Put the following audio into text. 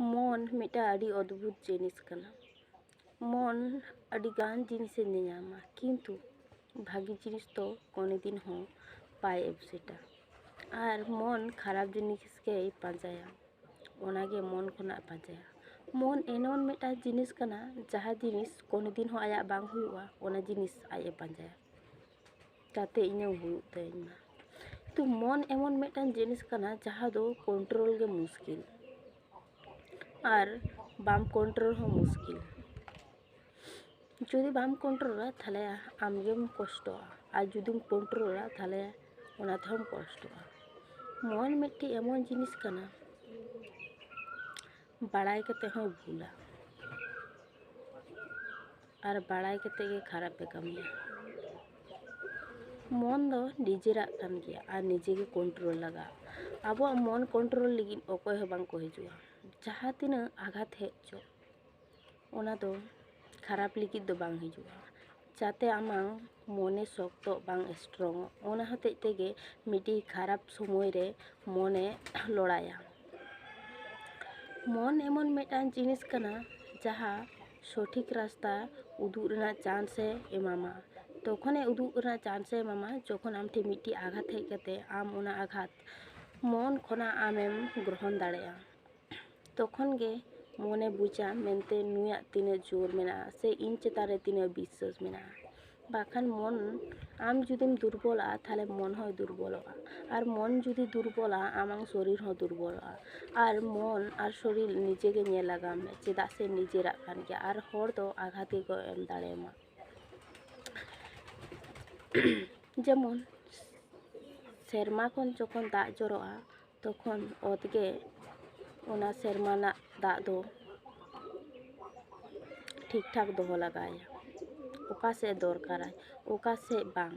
ᱢᱚᱱ ᱢᱤᱫᱴᱟᱝ ᱟᱹᱰᱤ ᱚᱫᱽᱵᱷᱩᱛ ᱡᱤᱱᱤᱥ ᱠᱟᱱᱟ। ᱢᱚᱱ ᱟᱹᱰᱤ ᱜᱟᱱ ᱡᱤᱱᱤᱥᱮ ᱧᱮᱧᱟᱢᱟ, ᱠᱤᱱᱛᱩ ᱵᱷᱟᱜᱤ ᱡᱤᱱᱤস ᱫᱚ ᱠᱳᱱᱳ ᱫᱤᱱ ᱦᱚᱸ ᱵᱟᱭ ᱮᱯᱥᱮᱴᱟ। ᱟᱨ ᱢᱚᱱ ᱠᱷᱟᱨᱟᱯ ᱡᱤᱱᱤᱥ ᱜᱮᱭ ᱯᱟᱸᱡᱟᱭᱟ, ᱚᱱᱟᱜᱮ ᱢᱚᱱ ᱠᱷᱚᱱᱟᱜ ᱯᱟᱸᱡᱟᱭᱟ। ᱢᱚᱱ ᱮᱢᱚᱱ ᱢᱤᱫᱴᱟᱝ ᱡᱤᱱᱤᱥ ᱠᱟᱱᱟ, ᱡᱟᱦᱟᱸ ᱡᱤᱱᱤᱥ ᱠᱳᱱᱳ ᱫᱤᱱ ᱦᱚᱸ ᱟᱭᱟᱜ ᱵᱟᱝ ᱦᱩᱭᱩᱜᱼᱟ, ᱚᱱᱟ ᱡᱤᱱᱤᱥ ᱟᱡ ᱮ ᱯᱟᱸᱡᱟᱭᱟ ᱡᱟᱛᱮ ᱤᱧᱟᱹᱜ ᱦᱩᱭᱩᱜ ᱛᱤᱧ ᱢᱟ। ᱛᱚ ᱢᱚᱱ ᱮᱢᱚᱱ ᱢᱤᱫᱴᱟᱝ ᱡᱤᱱᱤস ᱠᱟᱱᱟ ᱡᱟᱦᱟᱸ ᱫᱚ ᱠᱚᱱᱴᱨᱳᱞ ᱜᱮ ᱢᱩᱥᱠᱤᱞ, ᱟᱨ ᱵᱟᱢ ᱠᱚᱱᱴᱨᱳᱞ ᱦᱚᱸ ᱢᱩᱥᱠᱤᱞ। ᱡᱩᱫᱤ ᱵᱟᱢ ᱠᱚᱱᱴᱨᱳᱞᱟ ᱛᱟᱦᱞᱮ ᱟᱢᱜᱮᱢ ᱠᱚᱥᱴᱚᱜᱼᱟ, ᱟᱨ ᱡᱩᱫᱤᱢ ᱠᱚᱱᱴᱨᱳᱞᱟ ᱛᱟᱦᱞᱮ ᱚᱱᱟ ᱛᱮᱦᱚᱸᱢ ᱠᱚᱥᱴᱚᱜᱼᱟ। ᱢᱚᱱ ᱢᱤᱫᱴᱤᱡ ᱮᱢᱚᱱ ᱡᱤᱱᱤস ᱠᱟᱱᱟ, ᱵᱟᱲᱟᱭ ᱠᱟᱛᱮ ᱦᱚᱸᱭ ᱵᱷᱩᱞᱟ, ᱟᱨ ᱵᱟᱲᱟᱭ ᱠᱟᱛᱮ ᱜᱮ ᱠᱷᱟᱨᱟᱯᱮ ᱠᱟᱹᱢᱤᱭᱟ। ᱢᱚᱱ ᱫᱚ ᱱᱤᱡᱮᱨᱟᱜ ᱠᱟᱱ ᱜᱮᱭᱟ, ᱟᱨ ᱱᱤᱡᱮ ᱜᱮ ᱠᱚᱱᱴᱨᱳᱞ ᱞᱟᱜᱟᱜᱼᱟ। ᱟᱵᱚᱣᱟᱜ ᱢᱚᱱ ᱠᱚᱱᱴᱨᱳᱞ ᱞᱟᱹᱜᱤᱫ ᱚᱠᱚᱭ ᱦᱚᱸ ᱵᱟᱝ ᱠᱚ ᱦᱤᱡᱩᱜᱼᱟ। ᱡᱟᱦᱟᱸ ᱛᱤᱱᱟᱹᱜ ᱟᱜᱷᱟᱛ ᱦᱮᱡ ᱪᱚ, ᱚᱱᱟ ᱫᱚ ᱠᱷᱟᱨᱟᱯ ᱞᱟᱹᱜᱤᱫ ᱫᱚ ᱵᱟᱝ ᱦᱤᱡᱩᱜᱼᱟ, ᱡᱟᱛᱮ ᱟᱢᱟᱜ ᱢᱚᱱᱮ ᱥᱚᱠᱛᱚᱜ ᱵᱟᱝ ᱥᱴᱨᱚᱝᱚᱜ। ᱚᱱᱟ ᱦᱚᱛᱮᱡ ᱛᱮᱜᱮ ᱢᱤᱫᱴᱤᱡ ᱠᱷᱟᱨᱟᱯ ᱥᱚᱢᱚᱭ ᱨᱮ ᱢᱚᱱᱮ ᱞᱚᱲᱟᱭᱟ। ᱢᱚᱱ ᱮᱢᱚᱱ ᱢᱤᱫᱴᱟᱝ ᱡᱤᱱᱤস ᱠᱟᱱᱟ, ᱡᱟᱦᱟᱸ ᱥᱚᱴᱷᱤᱠ ᱨᱟᱥᱛᱟ ᱩᱫᱩᱜ ᱨᱮᱱᱟᱜ ᱪᱟᱱᱥᱮ ᱮᱢᱟᱢᱟ। ᱛᱚᱠᱷᱚᱱᱮ ᱩᱫᱩᱜ ᱨᱮᱱᱟᱜ ᱪᱟᱱᱥᱮ ᱮᱢᱟᱢᱟ ᱡᱚᱠᱷᱚᱱ ᱟᱢ ᱴᱷᱮᱱ ᱢᱤᱫᱴᱤᱡ ᱟᱜᱷᱟᱛ ᱦᱮᱡ ᱠᱟᱛᱮ ᱟᱢ ᱚᱱᱟ ᱟᱜᱷᱟᱛ ᱢᱚᱱ ᱠᱷᱚᱱᱟᱜ ᱟᱢᱮᱢ ᱜᱨᱚᱦᱚᱱ ᱫᱟᱲᱮᱭᱟᱜᱼᱟ। ᱛᱚᱠᱷᱚᱱ ᱜᱮ ᱢᱚᱱᱮ ᱵᱩᱡᱟ ᱢᱮᱱᱛᱮ ᱱᱩᱭᱟᱜ ᱛᱤᱱᱟᱹᱜ ᱡᱳᱨ ᱢᱮᱱᱟᱜᱼᱟ, ᱥᱮ ᱤᱧ ᱪᱮᱛᱟᱱ ᱨᱮ ᱛᱤᱱᱟᱹᱜ ᱵᱤᱥᱥᱟᱹᱥ ᱢᱮᱱᱟᱜᱼᱟ। ᱵᱟᱠᱷᱟᱱ ᱢᱚᱱ ᱟᱢ ᱡᱩᱫᱤᱢ ᱫᱩᱨᱵᱚᱞᱚᱜᱼᱟ, ᱛᱟᱦᱞᱮ ᱢᱚᱱ ᱦᱚᱸᱭ ᱫᱩᱨᱵᱚᱞᱚᱜᱼᱟ, ᱟᱨ ᱢᱚᱱ ᱡᱩᱫᱤ ᱫᱩᱨᱵᱚᱞᱚᱜᱼᱟ, ᱟᱢᱟᱜ শরীর ᱦᱚᱸ ᱫᱩᱨᱵᱚᱞᱚᱜᱼᱟ। ᱟᱨ ᱢᱚᱱ ᱟᱨ শরীর ᱱᱤᱡᱮ ᱜᱮ ᱧᱮᱞ ᱞᱟᱜᱟᱣ ᱢᱮ, ᱪᱮᱫᱟᱜ ᱥᱮ ᱱᱤᱡᱮᱨᱟᱜ ᱠᱟᱱ ᱜᱮᱭᱟ, ᱟᱨ ᱦᱚᱲ ᱫᱚ ᱟᱜᱷᱟᱛ ᱜᱮᱠᱚ ᱮᱢ ᱫᱟᱲᱮᱭᱟᱢᱟ। ᱡᱮᱢᱚᱱ ᱥᱮᱨᱢᱟ ᱠᱷᱚᱱ ᱡᱚᱠᱷᱚᱱ ᱫᱟᱜ ᱡᱚᱨᱚᱜᱼᱟ, ᱛᱚᱠᱷᱚᱱ ᱚᱛ ᱜᱮ ᱚᱱᱟ ᱥᱮᱨᱢᱟ ᱨᱮᱱᱟᱜ ᱫᱟᱜ ᱫᱚ ᱴᱷᱤᱠ ᱴᱷᱟᱠ ᱫᱚᱦᱚ ᱞᱟᱜᱟᱣᱟᱭᱟ, ᱚᱠᱟ ᱥᱮᱫ ᱫᱚᱨᱠᱟᱨᱟᱭ ᱚᱠᱟ ᱥᱮᱫ ᱵᱟᱝ।